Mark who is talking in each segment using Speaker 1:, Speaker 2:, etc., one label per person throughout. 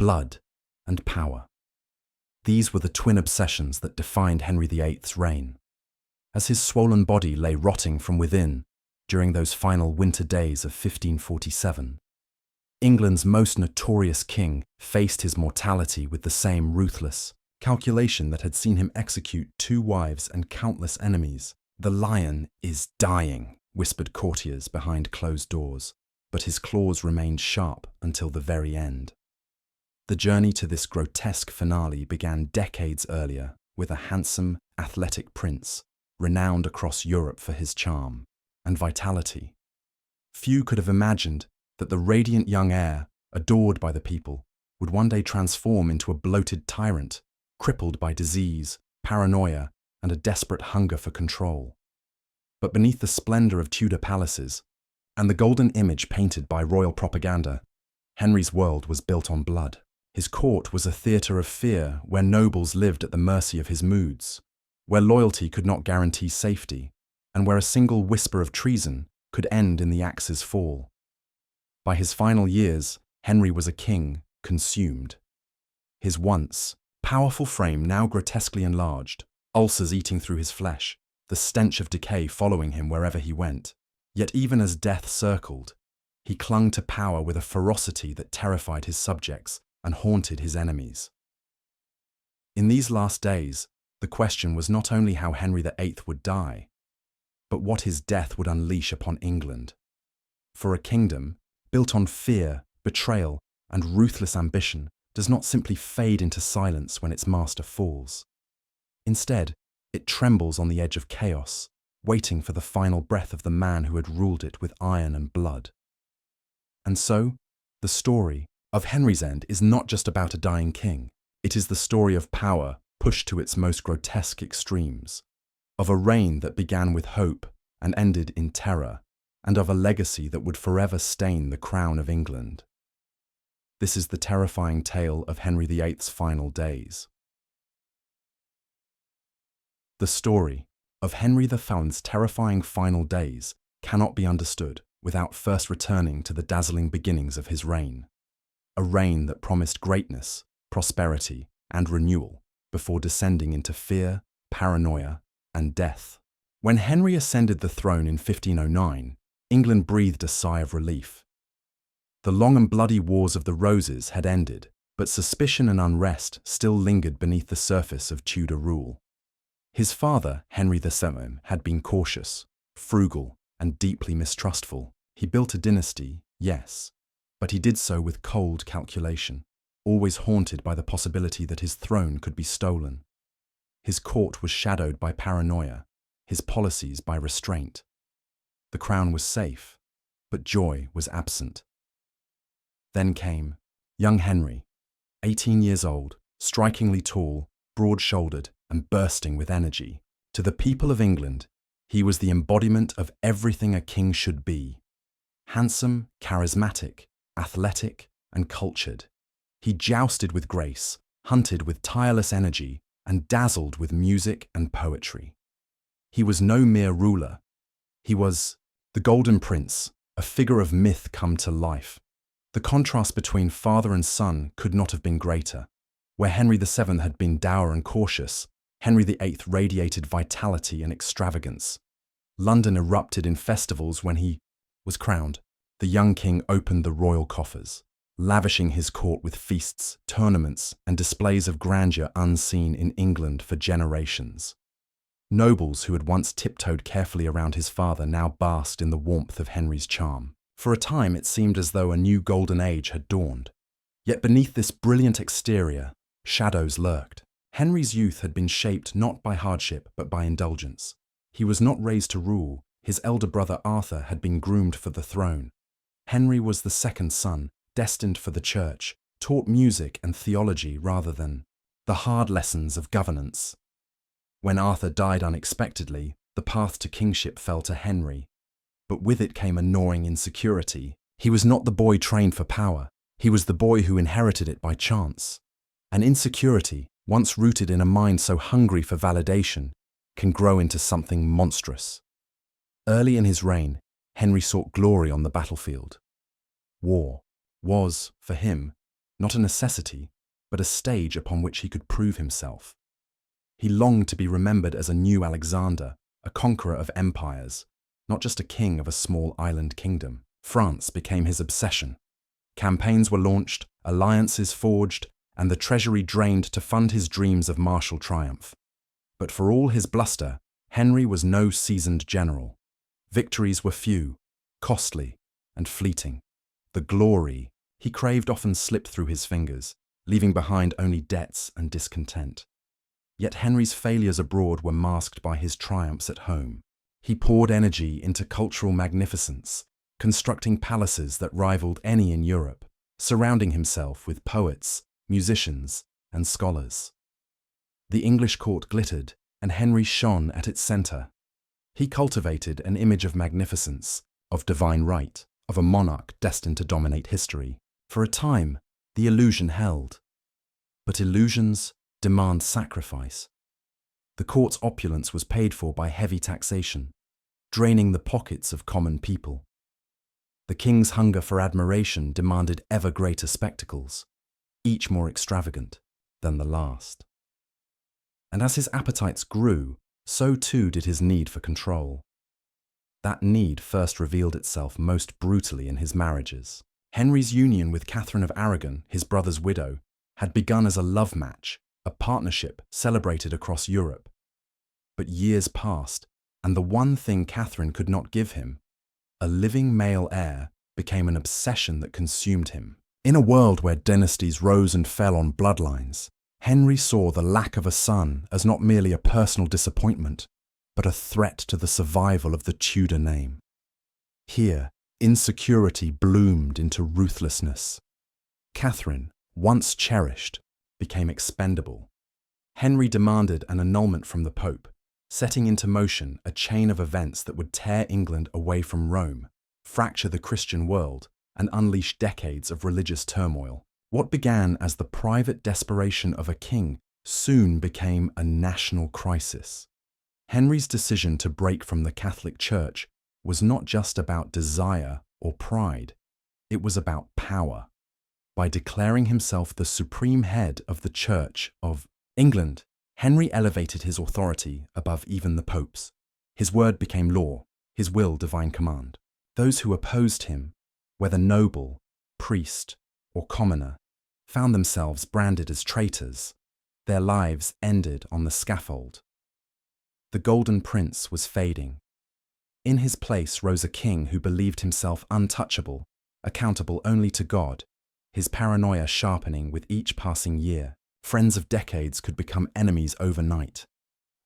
Speaker 1: blood, and power. These were the twin obsessions that defined Henry VIII's reign. As his swollen body lay rotting from within during those final winter days of 1547, England's most notorious king faced his mortality with the same ruthless calculation that had seen him execute 2 wives and countless enemies. "The lion is dying," whispered courtiers behind closed doors, but his claws remained sharp until the very end. The journey to this grotesque finale began decades earlier with a handsome, athletic prince, renowned across Europe for his charm and vitality. Few could have imagined that the radiant young heir, adored by the people, would one day transform into a bloated tyrant, crippled by disease, paranoia, and a desperate hunger for control. But beneath the splendor of Tudor palaces and the golden image painted by royal propaganda, Henry's world was built on blood. His court was a theatre of fear where nobles lived at the mercy of his moods, where loyalty could not guarantee safety, and where a single whisper of treason could end in the axe's fall. By his final years, Henry was a king consumed. His once powerful frame now grotesquely enlarged, ulcers eating through his flesh, the stench of decay following him wherever he went. Yet even as death circled, he clung to power with a ferocity that terrified his subjects and haunted his enemies. In these last days, the question was not only how Henry VIII would die, but what his death would unleash upon England. For a kingdom built on fear, betrayal, and ruthless ambition does not simply fade into silence when its master falls. Instead, it trembles on the edge of chaos, waiting for the final breath of the man who had ruled it with iron and blood. And so, the story of Henry's end is not just about a dying king. It is the story of power pushed to its most grotesque extremes, of a reign that began with hope and ended in terror, and of a legacy that would forever stain the crown of England. This is the terrifying tale of Henry VIII's final days. The story of Henry VIII's terrifying final days cannot be understood without first returning to the dazzling beginnings of his reign. A reign that promised greatness, prosperity, and renewal before descending into fear, paranoia, and death. When Henry ascended the throne in 1509, England breathed a sigh of relief. The long and bloody Wars of the Roses had ended, but suspicion and unrest still lingered beneath the surface of Tudor rule. His father, Henry VII, had been cautious, frugal, and deeply mistrustful. He built a dynasty, yes, but he did so with cold calculation, always haunted by the possibility that his throne could be stolen. His court was shadowed by paranoia, his policies by restraint. The crown was safe, but joy was absent. Then came young Henry, 18 years old, strikingly tall, broad-shouldered, and bursting with energy. To the people of England, he was the embodiment of everything a king should be. Handsome, charismatic, athletic, and cultured. He jousted with grace, hunted with tireless energy, and dazzled with music and poetry. He was no mere ruler. He was the Golden Prince, a figure of myth come to life. The contrast between father and son could not have been greater. Where Henry VII had been dour and cautious, Henry VIII radiated vitality and extravagance. London erupted in festivals when he was crowned. The young king opened the royal coffers, lavishing his court with feasts, tournaments, and displays of grandeur unseen in England for generations. Nobles who had once tiptoed carefully around his father now basked in the warmth of Henry's charm. For a time it seemed as though a new golden age had dawned. Yet beneath this brilliant exterior, shadows lurked. Henry's youth had been shaped not by hardship but by indulgence. He was not raised to rule. His elder brother Arthur had been groomed for the throne. Henry was the second son, destined for the church, taught music and theology rather than the hard lessons of governance. When Arthur died unexpectedly, the path to kingship fell to Henry. But with it came a gnawing insecurity. He was not the boy trained for power. He was the boy who inherited it by chance. An insecurity, once rooted in a mind so hungry for validation, can grow into something monstrous. Early in his reign, Henry sought glory on the battlefield. War was, for him, not a necessity, but a stage upon which he could prove himself. He longed to be remembered as a new Alexander, a conqueror of empires, not just a king of a small island kingdom. France became his obsession. Campaigns were launched, alliances forged, and the treasury drained to fund his dreams of martial triumph. But for all his bluster, Henry was no seasoned general. Victories were few, costly, and fleeting. The glory he craved often slipped through his fingers, leaving behind only debts and discontent. Yet Henry's failures abroad were masked by his triumphs at home. He poured energy into cultural magnificence, constructing palaces that rivaled any in Europe, surrounding himself with poets, musicians, and scholars. The English court glittered, and Henry shone at its centre. He cultivated an image of magnificence, of divine right, of a monarch destined to dominate history. For a time, the illusion held. But illusions demand sacrifice. The court's opulence was paid for by heavy taxation, draining the pockets of common people. The king's hunger for admiration demanded ever greater spectacles, each more extravagant than the last. And as his appetites grew, so too did his need for control. That need first revealed itself most brutally in his marriages. Henry's union with Catherine of Aragon, his brother's widow, had begun as a love match, a partnership celebrated across Europe. But years passed, and the one thing Catherine could not give him, a living male heir, became an obsession that consumed him. In a world where dynasties rose and fell on bloodlines, Henry saw the lack of a son as not merely a personal disappointment, but a threat to the survival of the Tudor name. Here, insecurity bloomed into ruthlessness. Catherine, once cherished, became expendable. Henry demanded an annulment from the Pope, setting into motion a chain of events that would tear England away from Rome, fracture the Christian world, and unleash decades of religious turmoil. What began as the private desperation of a king soon became a national crisis. Henry's decision to break from the Catholic Church was not just about desire or pride, it was about power. By declaring himself the supreme head of the Church of England, Henry elevated his authority above even the popes. His word became law, his will divine command. Those who opposed him, whether noble, priest, or commoner, found themselves branded as traitors. Their lives ended on the scaffold. The Golden Prince was fading. In his place rose a king who believed himself untouchable, accountable only to God, his paranoia sharpening with each passing year. Friends of decades could become enemies overnight.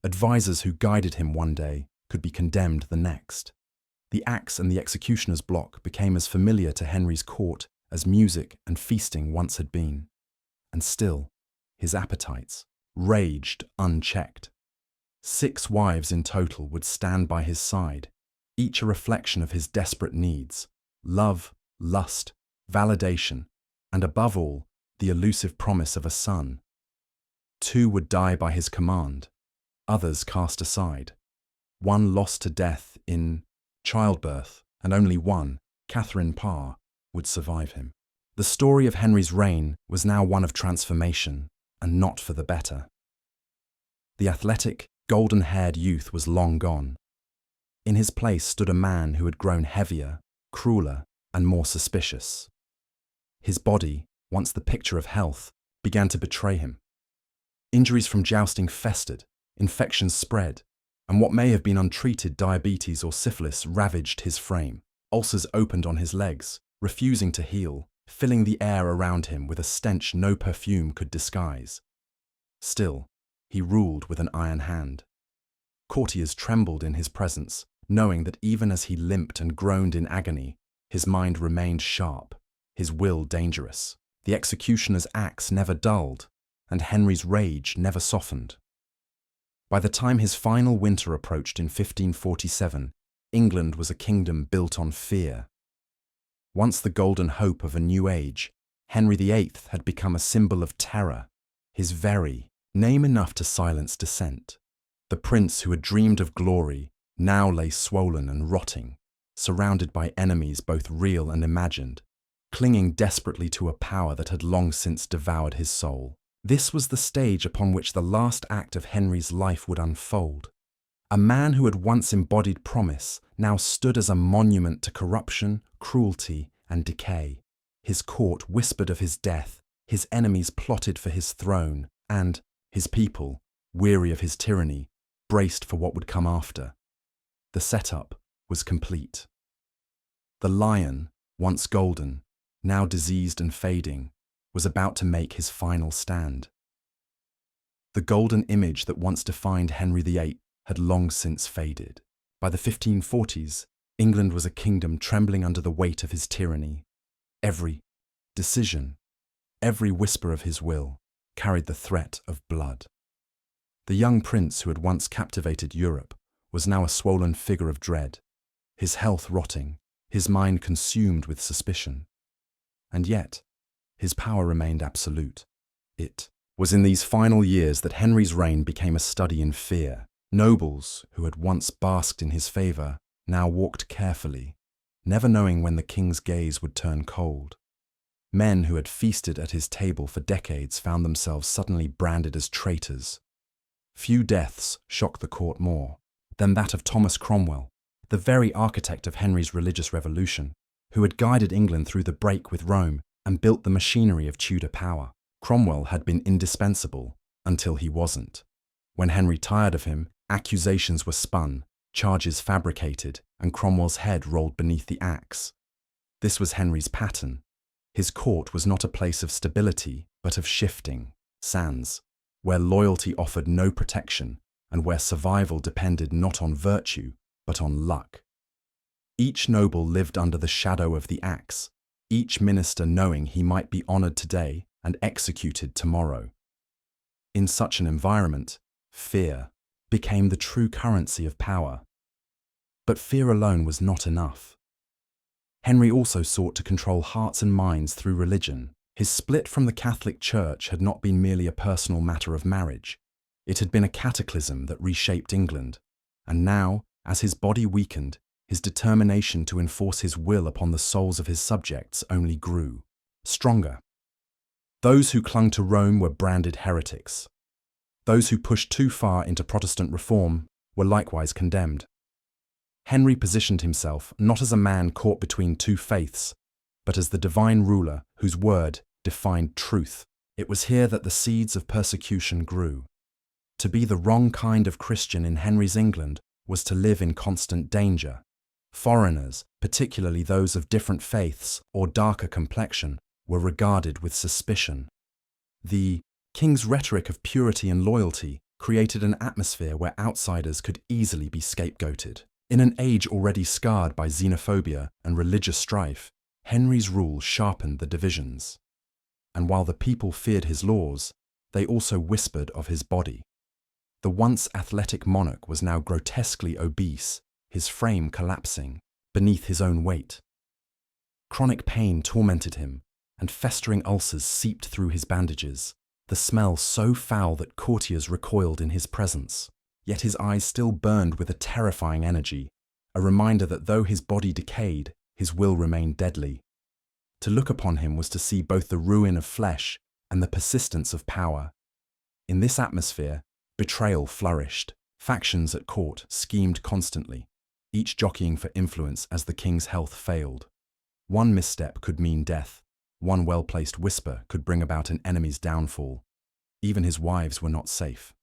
Speaker 1: Advisors who guided him one day could be condemned the next. The axe and the executioner's block became as familiar to Henry's court as music and feasting once had been. And still, his appetites raged unchecked. 6 wives in total would stand by his side, each a reflection of his desperate needs: love, lust, validation, and above all, the elusive promise of a son. 2 would die by his command, others cast aside. 1 lost to death in childbirth, and only 1, Catherine Parr, would survive him. The story of Henry's reign was now one of transformation, and not for the better. The athletic, golden-haired youth was long gone. In his place stood a man who had grown heavier, crueler, and more suspicious. His body, once the picture of health, began to betray him. Injuries from jousting festered, infections spread, and what may have been untreated diabetes or syphilis ravaged his frame. Ulcers opened on his legs, refusing to heal, filling the air around him with a stench no perfume could disguise. Still, he ruled with an iron hand. Courtiers trembled in his presence, knowing that even as he limped and groaned in agony, his mind remained sharp, his will dangerous. The executioner's axe never dulled, and Henry's rage never softened. By the time his final winter approached in 1547, England was a kingdom built on fear. Once the golden hope of a new age, Henry VIII had become a symbol of terror, his very name enough to silence dissent. The prince who had dreamed of glory now lay swollen and rotting, surrounded by enemies both real and imagined, clinging desperately to a power that had long since devoured his soul. This was the stage upon which the last act of Henry's life would unfold. A man who had once embodied promise now stood as a monument to corruption, cruelty, and decay. His court whispered of his death, his enemies plotted for his throne, and his people, weary of his tyranny, braced for what would come after. The setup was complete. The lion, once golden, now diseased and fading, was about to make his final stand. The golden image that once defined Henry VIII had long since faded. By the 1540s, England was a kingdom trembling under the weight of his tyranny. Every decision, every whisper of his will, carried the threat of blood. The young prince who had once captivated Europe was now a swollen figure of dread, his health rotting, his mind consumed with suspicion. And yet, his power remained absolute. It was in these final years that Henry's reign became a study in fear. Nobles, who had once basked in his favour, now walked carefully, never knowing when the king's gaze would turn cold. Men who had feasted at his table for decades found themselves suddenly branded as traitors. Few deaths shocked the court more than that of Thomas Cromwell, the very architect of Henry's religious revolution, who had guided England through the break with Rome and built the machinery of Tudor power. Cromwell had been indispensable until he wasn't. When Henry tired of him, accusations were spun, charges fabricated, and Cromwell's head rolled beneath the axe. This was Henry's pattern. His court was not a place of stability, but of shifting sands, where loyalty offered no protection and where survival depended not on virtue, but on luck. Each noble lived under the shadow of the axe, each minister knowing he might be honored today and executed tomorrow. In such an environment, fear became the true currency of power. But fear alone was not enough. Henry also sought to control hearts and minds through religion. His split from the Catholic Church had not been merely a personal matter of marriage. It had been a cataclysm that reshaped England. And now, as his body weakened, his determination to enforce his will upon the souls of his subjects only grew stronger. Those who clung to Rome were branded heretics. Those who pushed too far into Protestant reform were likewise condemned. Henry positioned himself not as a man caught between two faiths, but as the divine ruler whose word defined truth. It was here that the seeds of persecution grew. To be the wrong kind of Christian in Henry's England was to live in constant danger. Foreigners, particularly those of different faiths or darker complexion, were regarded with suspicion. The king's rhetoric of purity and loyalty created an atmosphere where outsiders could easily be scapegoated. In an age already scarred by xenophobia and religious strife, Henry's rule sharpened the divisions. And while the people feared his laws, they also whispered of his body. The once athletic monarch was now grotesquely obese, his frame collapsing beneath his own weight. Chronic pain tormented him, and festering ulcers seeped through his bandages, the smell so foul that courtiers recoiled in his presence. Yet his eyes still burned with a terrifying energy, a reminder that though his body decayed, his will remained deadly. To look upon him was to see both the ruin of flesh and the persistence of power. In this atmosphere, betrayal flourished. Factions at court schemed constantly, each jockeying for influence as the king's health failed. One misstep could mean death. One well-placed whisper could bring about an enemy's downfall. Even his wives were not safe.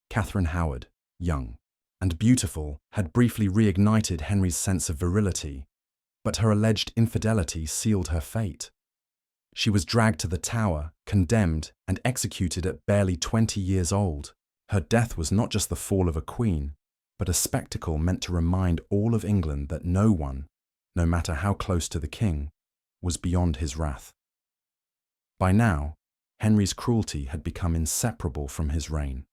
Speaker 1: Catherine Howard, young and beautiful, had briefly reignited Henry's sense of virility, but her alleged infidelity sealed her fate. She was dragged to the Tower, condemned, and executed at barely 20 years old. Her death was not just the fall of a queen, but a spectacle meant to remind all of England that no one, no matter how close to the king, was beyond his wrath. By now, Henry's cruelty had become inseparable from his reign.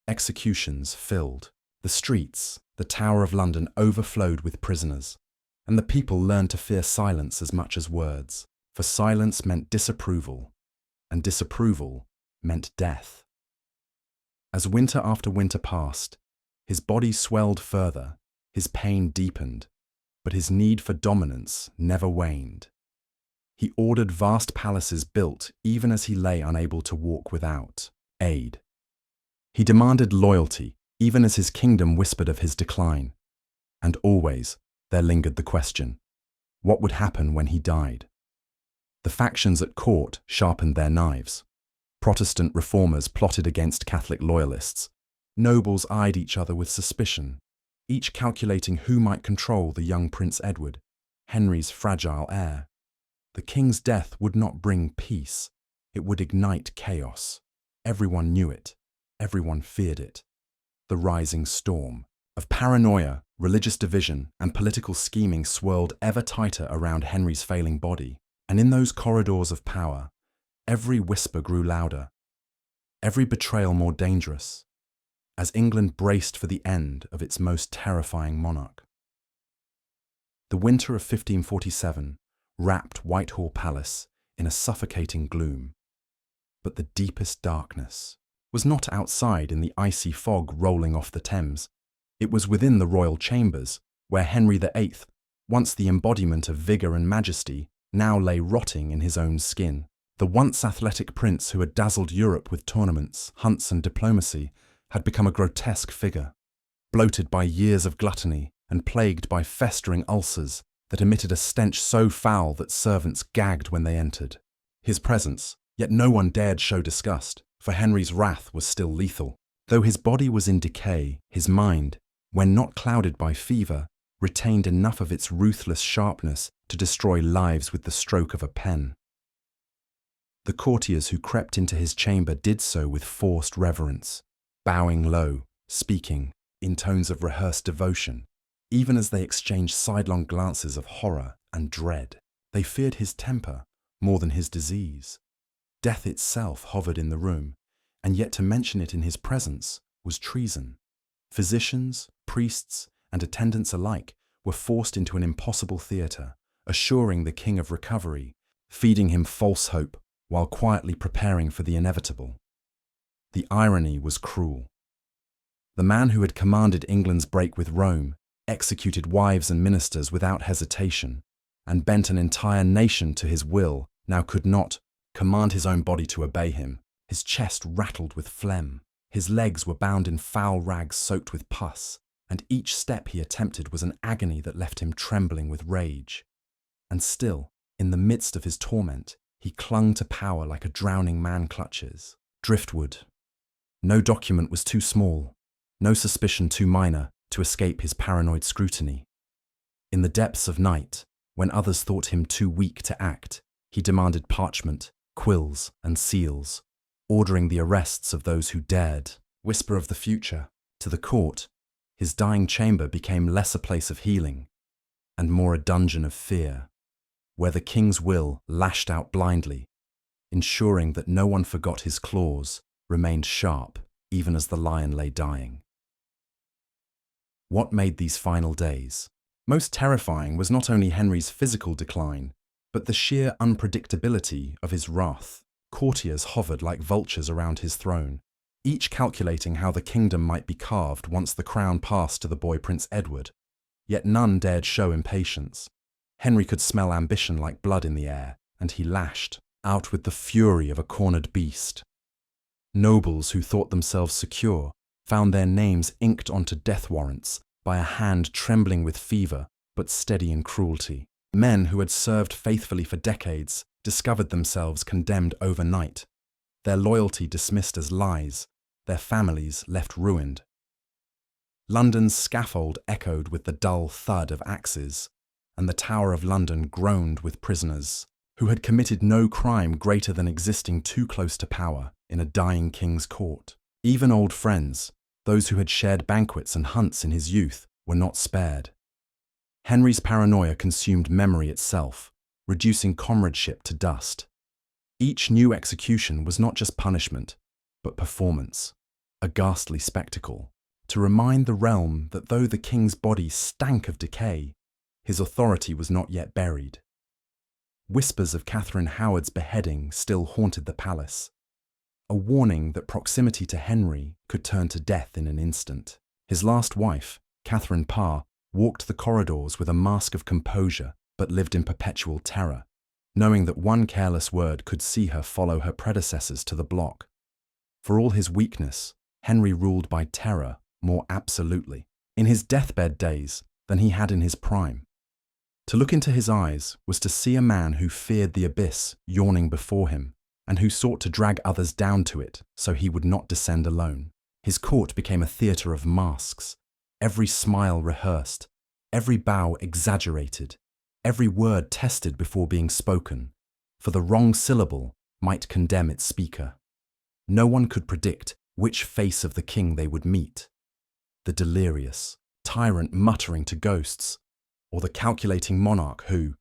Speaker 1: Executions filled the streets. The Tower of London overflowed with prisoners, and the people learned to fear silence as much as words, for silence meant disapproval, and disapproval meant death. As winter after winter passed, his body swelled further, his pain deepened, but his need for dominance never waned. He ordered vast palaces built even as he lay unable to walk without aid. He demanded loyalty even as his kingdom whispered of his decline. And always there lingered the question, what would happen when he died? The factions at court sharpened their knives. Protestant reformers plotted against Catholic loyalists. Nobles eyed each other with suspicion, each calculating who might control the young Prince Edward, Henry's fragile heir. The king's death would not bring peace, it would ignite chaos. Everyone knew it, everyone feared it. The rising storm of paranoia, religious division, and political scheming swirled ever tighter around Henry's failing body, and in those corridors of power, every whisper grew louder, every betrayal more dangerous, as England braced for the end of its most terrifying monarch. The winter of 1547 wrapped Whitehall Palace in a suffocating gloom. But the deepest darkness was not outside in the icy fog rolling off the Thames. It was within the royal chambers, where Henry VIII, once the embodiment of vigour and majesty, now lay rotting in his own skin. The once athletic prince who had dazzled Europe with tournaments, hunts and diplomacy had become a grotesque figure, bloated by years of gluttony and plagued by festering ulcers that emitted a stench so foul that servants gagged when they entered. His presence, yet no one dared show disgust, for Henry's wrath was still lethal. Though his body was in decay, his mind, when not clouded by fever, retained enough of its ruthless sharpness to destroy lives with the stroke of a pen. The courtiers who crept into his chamber did so with forced reverence, bowing low, speaking in tones of rehearsed devotion, even as they exchanged sidelong glances of horror and dread. They feared his temper more than his disease. Death itself hovered in the room, and yet to mention it in his presence was treason. Physicians, priests, and attendants alike were forced into an impossible theatre, assuring the king of recovery, feeding him false hope while quietly preparing for the inevitable. The irony was cruel. The man who had commanded England's break with Rome executed wives and ministers without hesitation, and bent an entire nation to his will, now could not command his own body to obey him. His chest rattled with phlegm, his legs were bound in foul rags soaked with pus, and each step he attempted was an agony that left him trembling with rage. And still, in the midst of his torment, he clung to power like a drowning man clutches. Driftwood. No document was too small, no suspicion too minor to escape his paranoid scrutiny. In the depths of night, when others thought him too weak to act, he demanded parchment, quills, and seals, ordering the arrests of those who dared whisper of the future. To the court, his dying chamber became less a place of healing and more a dungeon of fear, where the king's will lashed out blindly, ensuring that no one forgot his claws remained sharp even as the lion lay dying. What made these final days most terrifying was not only Henry's physical decline, but the sheer unpredictability of his wrath. Courtiers hovered like vultures around his throne, each calculating how the kingdom might be carved once the crown passed to the boy Prince Edward. Yet none dared show impatience. Henry could smell ambition like blood in the air, and he lashed out with the fury of a cornered beast. Nobles who thought themselves secure found their names inked onto death warrants by a hand trembling with fever but steady in cruelty. Men who had served faithfully for decades discovered themselves condemned overnight, their loyalty dismissed as lies, their families left ruined. London's scaffold echoed with the dull thud of axes, and the Tower of London groaned with prisoners who had committed no crime greater than existing too close to power in a dying king's court. Even old friends, those who had shared banquets and hunts in his youth, were not spared. Henry's paranoia consumed memory itself, reducing comradeship to dust. Each new execution was not just punishment, but performance, a ghastly spectacle, to remind the realm that though the king's body stank of decay, his authority was not yet buried. Whispers of Catherine Howard's beheading still haunted the palace, a warning that proximity to Henry could turn to death in an instant. His last wife, Catherine Parr, walked the corridors with a mask of composure but lived in perpetual terror, knowing that one careless word could see her follow her predecessors to the block. For all his weakness, Henry ruled by terror more absolutely, in his deathbed days, than he had in his prime. To look into his eyes was to see a man who feared the abyss yawning before him, and who sought to drag others down to it so he would not descend alone. His court became a theatre of masks, every smile rehearsed, every bow exaggerated, every word tested before being spoken, for the wrong syllable might condemn its speaker. No one could predict which face of the king they would meet: the delirious, tyrant muttering to ghosts, or the calculating monarch who,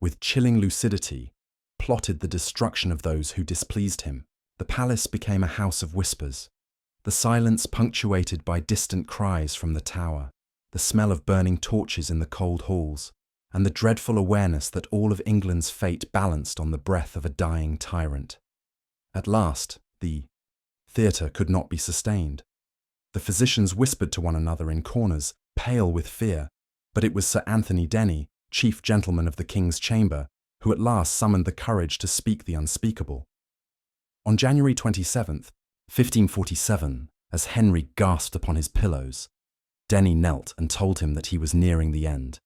Speaker 1: with chilling lucidity, plotted the destruction of those who displeased him. The palace became a house of whispers, the silence punctuated by distant cries from the tower, the smell of burning torches in the cold halls, and the dreadful awareness that all of England's fate balanced on the breath of a dying tyrant. At last, the theatre could not be sustained. The physicians whispered to one another in corners, pale with fear, but it was Sir Anthony Denny, chief gentleman of the King's Chamber, who at last summoned the courage to speak the unspeakable. On January 27th, 1547, as Henry gasped upon his pillows, Denny knelt and told him that he was nearing the end,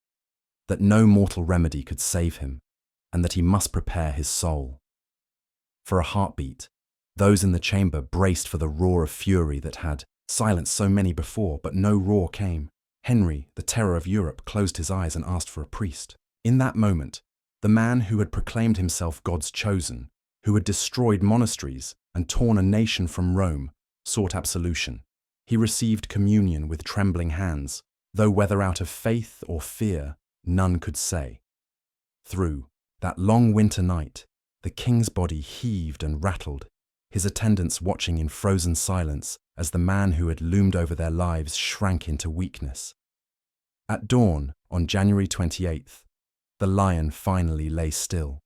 Speaker 1: that no mortal remedy could save him, and that he must prepare his soul. For a heartbeat, those in the chamber braced for the roar of fury that had silenced so many before, but no roar came. Henry, the terror of Europe, closed his eyes and asked for a priest. In that moment, the man who had proclaimed himself God's chosen, who had destroyed monasteries and torn a nation from Rome, sought absolution. He received communion with trembling hands, though whether out of faith or fear, none could say. Through that long winter night, the king's body heaved and rattled, his attendants watching in frozen silence as the man who had loomed over their lives shrank into weakness. At dawn, on January 28th, the lion finally lay still.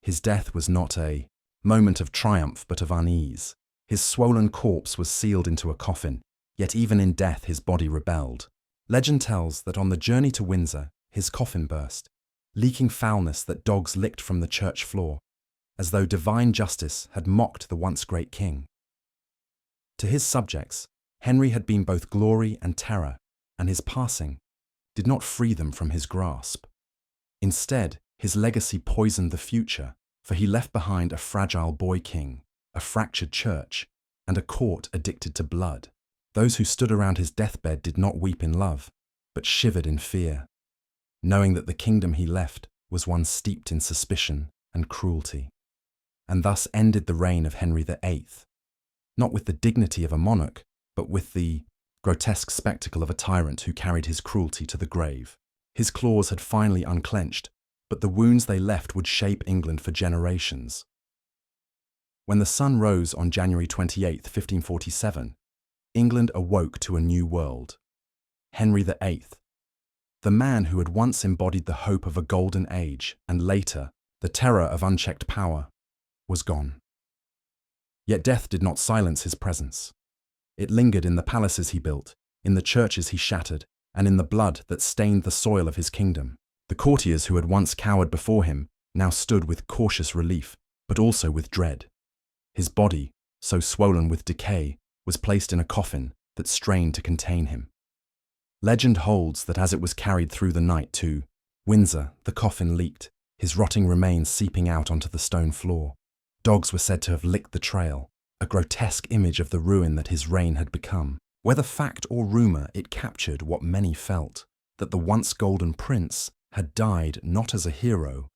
Speaker 1: His death was not a moment of triumph but of unease. His swollen corpse was sealed into a coffin, yet even in death his body rebelled. Legend tells that on the journey to Windsor, his coffin burst, leaking foulness that dogs licked from the church floor, as though divine justice had mocked the once great king. To his subjects, Henry had been both glory and terror, and his passing did not free them from his grasp. Instead, his legacy poisoned the future, for he left behind a fragile boy king, a fractured church, and a court addicted to blood. Those who stood around his deathbed did not weep in love, but shivered in fear, knowing that the kingdom he left was one steeped in suspicion and cruelty. And thus ended the reign of Henry VIII, not with the dignity of a monarch, but with the grotesque spectacle of a tyrant who carried his cruelty to the grave. His claws had finally unclenched, but the wounds they left would shape England for generations. When the sun rose on January 28, 1547, England awoke to a new world. Henry VIII, the man who had once embodied the hope of a golden age and later the terror of unchecked power, was gone. Yet death did not silence his presence. It lingered in the palaces he built, in the churches he shattered, and in the blood that stained the soil of his kingdom. The courtiers who had once cowered before him now stood with cautious relief, but also with dread. His body, so swollen with decay, was placed in a coffin that strained to contain him. Legend holds that as it was carried through the night to Windsor, the coffin leaked, his rotting remains seeping out onto the stone floor. Dogs were said to have licked the trail, a grotesque image of the ruin that his reign had become. Whether fact or rumour, it captured what many felt, that the once golden prince had died not as a hero,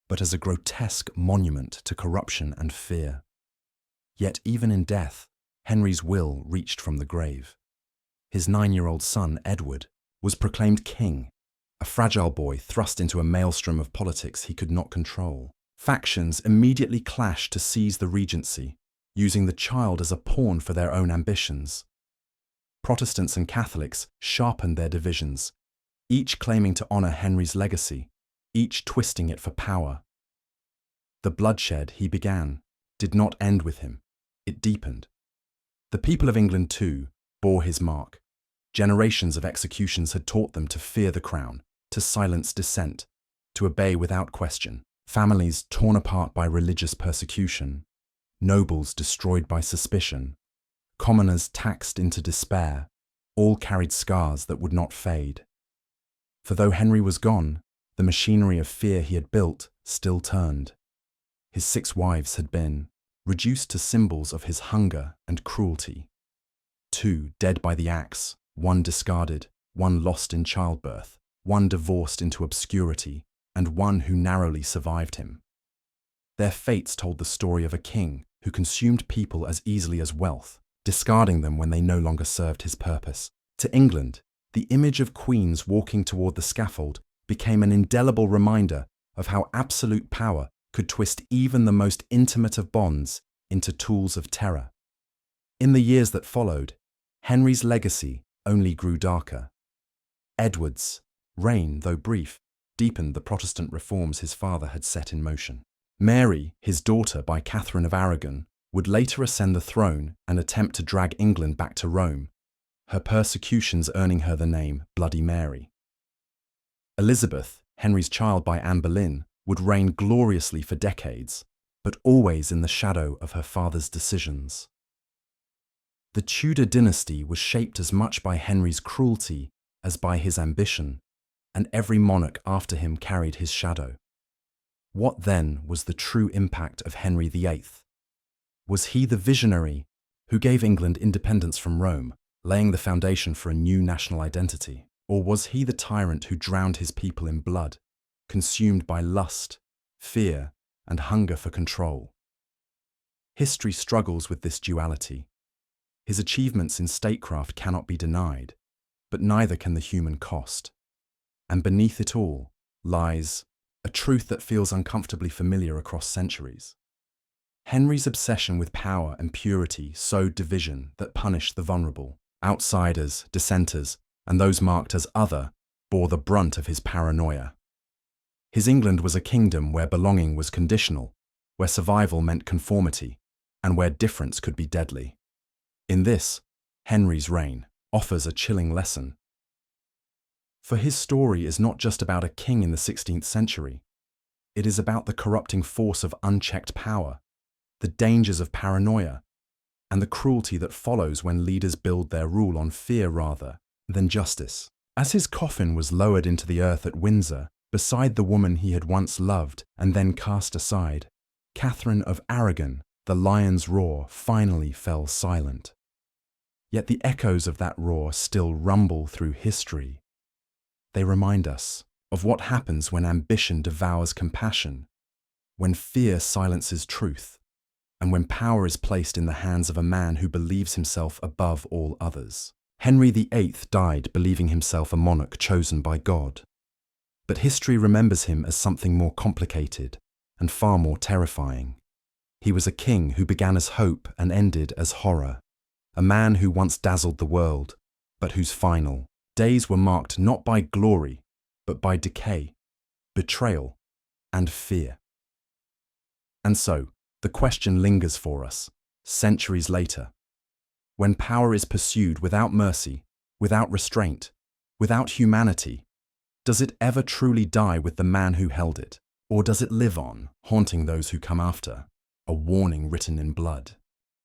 Speaker 1: but as a grotesque monument to corruption and fear. Yet even in death, Henry's will reached from the grave. His 9-year-old son, Edward, was proclaimed king, a fragile boy thrust into a maelstrom of politics he could not control. Factions immediately clashed to seize the regency, using the child as a pawn for their own ambitions. Protestants and Catholics sharpened their divisions, each claiming to honour Henry's legacy, each twisting it for power. The bloodshed he began did not end with him, it deepened. The people of England, too, bore his mark. Generations of executions had taught them to fear the crown, to silence dissent, to obey without question. Families torn apart by religious persecution, nobles destroyed by suspicion, commoners taxed into despair, all carried scars that would not fade. For though Henry was gone, the machinery of fear he had built still turned. His 6 wives had been reduced to symbols of his hunger and cruelty. 2 dead by the axe, 1 discarded, 1 lost in childbirth, 1 divorced into obscurity, and 1 who narrowly survived him. Their fates told the story of a king who consumed people as easily as wealth, discarding them when they no longer served his purpose. To England, the image of queens walking toward the scaffold became an indelible reminder of how absolute power could twist even the most intimate of bonds into tools of terror. In the years that followed, Henry's legacy only grew darker. Edward's reign, though brief, deepened the Protestant reforms his father had set in motion. Mary, his daughter by Catherine of Aragon, would later ascend the throne and attempt to drag England back to Rome, her persecutions earning her the name Bloody Mary. Elizabeth, Henry's child by Anne Boleyn, would reign gloriously for decades, but always in the shadow of her father's decisions. The Tudor dynasty was shaped as much by Henry's cruelty as by his ambition, and every monarch after him carried his shadow. What then was the true impact of Henry VIII? Was he the visionary who gave England independence from Rome, laying the foundation for a new national identity? Or was he the tyrant who drowned his people in blood, consumed by lust, fear, and hunger for control? History struggles with this duality. His achievements in statecraft cannot be denied, but neither can the human cost. And beneath it all lies a truth that feels uncomfortably familiar across centuries. Henry's obsession with power and purity sowed division that punished the vulnerable. Outsiders, dissenters, and those marked as other bore the brunt of his paranoia. His England was a kingdom where belonging was conditional, where survival meant conformity, and where difference could be deadly. In this, Henry's reign offers a chilling lesson. For his story is not just about a king in the 16th century. It is about the corrupting force of unchecked power, the dangers of paranoia, and the cruelty that follows when leaders build their rule on fear rather than justice. As his coffin was lowered into the earth at Windsor, beside the woman he had once loved and then cast aside, Catherine of Aragon, the lion's roar, finally fell silent. Yet the echoes of that roar still rumble through history. They remind us of what happens when ambition devours compassion, when fear silences truth, and when power is placed in the hands of a man who believes himself above all others. Henry VIII died believing himself a monarch chosen by God. But history remembers him as something more complicated and far more terrifying. He was a king who began as hope and ended as horror, a man who once dazzled the world, but whose final days were marked not by glory, but by decay, betrayal, and fear. And so, the question lingers for us, centuries later. When power is pursued without mercy, without restraint, without humanity, does it ever truly die with the man who held it? Or does it live on, haunting those who come after, a warning written in blood?